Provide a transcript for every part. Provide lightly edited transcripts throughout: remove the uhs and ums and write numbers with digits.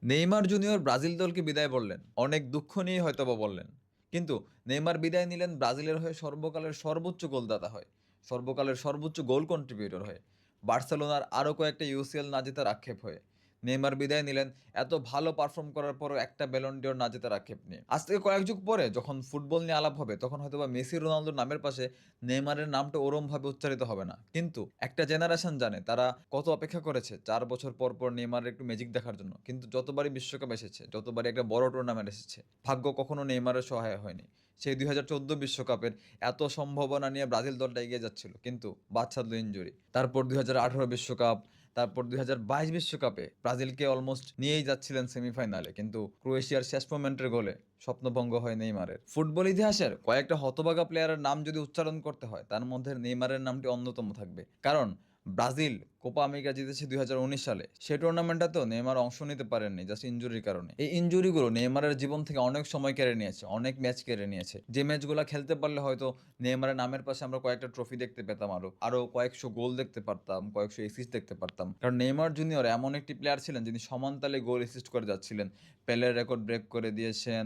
Neymar junior Brazil দলকে বিদায় বললেন, অনেক দুঃখ নিয়ে হয়তোবা বললেন। কিন্তু নেইমার বিদায় নিলেন ব্রাজিলের হয়ে সর্বকালের সর্বোচ্চ গোলদাতা হয়, সর্বকালের সর্বোচ্চ গোল কন্ট্রিবিউটর হয়ে, বার্সেলোনার আরও কয়েকটা ইউসিএল না জেতার আক্ষেপ হয়ে। নেইমার বিদায় নিলেন এত ভালো পারফর্ম করার পরও একটা ব্যালন ডিওর না জেতার আক্ষেপ নিয়ে। আজ থেকে কয়েক যুগ পরে যখন ফুটবল নিয়ে আলাপ হবে, তখন হয়তোবা মেসি রোনালদোর নামের পাশে নেইমারের নামটা ওরমভাবে উচ্চারিত হবে না। কিন্তু একটা জেনারেশন জানে তারা কত অপেক্ষা করেছে 4 বছর পর পর নেইমারের একটু ম্যাজিক দেখার জন্য। কিন্তু যতবারই বিশ্বকাপ এসেছে, যতবারই একটা বড় টুর্নামেন্ট এসেছে, ভাগ্য কখনো নেইমারের সহায় হয়নি। সেই 2014 বিশ্বকাপের এত সম্ভাবনা নিয়ে ব্রাজিল দলটা এগিয়ে যাচ্ছিল, কিন্তু বাচ্চাদের ইনজুরি। তারপর 2018 বিশ্বকাপ, তারপর 2022 বিশ্বকাপে ব্রাজিলকে অলমোস্ট নিয়েই যাচ্ছিলেন সেমিফাইনালে, কিন্তু ক্রোয়েশিয়ার শেষ মোমেন্টের গোলে স্বপ্নভঙ্গ হয় নেইমারের। ফুটবল ইতিহাসের কয়েকটা হতভাগা প্লেয়ারের নাম যদি উচ্চারণ করতে হয়, তার মধ্যে নেইমারের নামটি অন্যতম থাকবে। কারণ ব্রাজিল কোপা আমেরিকা জিতেছে 2019 সালে। সেই টুর্নামেন্টটাতেও নেইমার অংশ নিতে পারেননি, জাস্ট ইনজুরির কারণে। এই ইনজুরিগুলো নেইমারের জীবন থেকে অনেক সময় কেড়ে নিয়েছে, অনেক ম্যাচ কেড়ে নিয়েছে। যে ম্যাচগুলো খেলতে পারলে হয়তো নেইমারের নামের পাশে আমরা কয়েকটা ট্রফি দেখতে পেতাম, আরো কয়েকশো গোল দেখতে পারতাম, কয়েকশো অ্যাসিস্ট দেখতে পারতাম। কারণ নেইমার জুনিয়র এমন একটি প্লেয়ার ছিলেন যিনি সমান তালে গোল অ্যাসিস্ট করে যাচ্ছিলেন। পেলের রেকর্ড ব্রেক করে দিয়েছেন,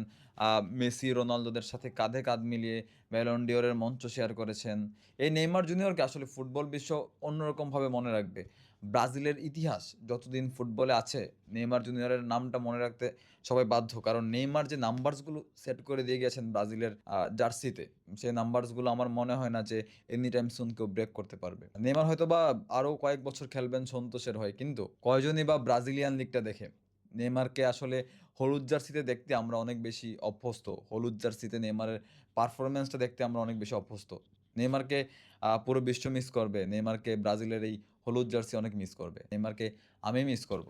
মেসি রোনালদোদের সাথে কাঁধে কাঁধ মিলিয়ে ব্যালন ডিওরের মঞ্চ শেয়ার করেছেন। এই নেইমার জুনিয়রকে আসলে ফুটবল বিশ্ব অন্যরকমভাবে মনে রাখবে। ব্রাজিলের ইতিহাস যতদিন ফুটবলে আছে, নেইমার জুনিয়রের নামটা মনে রাখতে সবাই বাধ্য। কারণ নেইমার যে নাম্বারসগুলো সেট করে দিয়ে গেছেন ব্রাজিলের জার্সিতে, সেই নাম্বারসগুলো আমার মনে হয় না যে এনি টাইম সুন কেউ ব্রেক করতে পারবে। নেইমার হয়তো বা আরও কয়েক বছর খেলবেন সন্তোষের হয়, কিন্তু কয়জনই বা ব্রাজিলিয়ান লিগটা দেখে। নেইমারকে আসলে হলুদ জার্সিতে দেখতে আমরা অনেক বেশি অভ্যস্ত, হলুদ জার্সিতে নেইমারের পারফরমেন্সটা দেখতে আমরা অনেক বেশি অভ্যস্ত। নেইমারকে পুরো বিশ্ব মিস করবে, নেইমারকে ব্রাজিলের এই হলুদ জার্সি অনেক মিস করবে, নেইমারকে আমি মিস করব।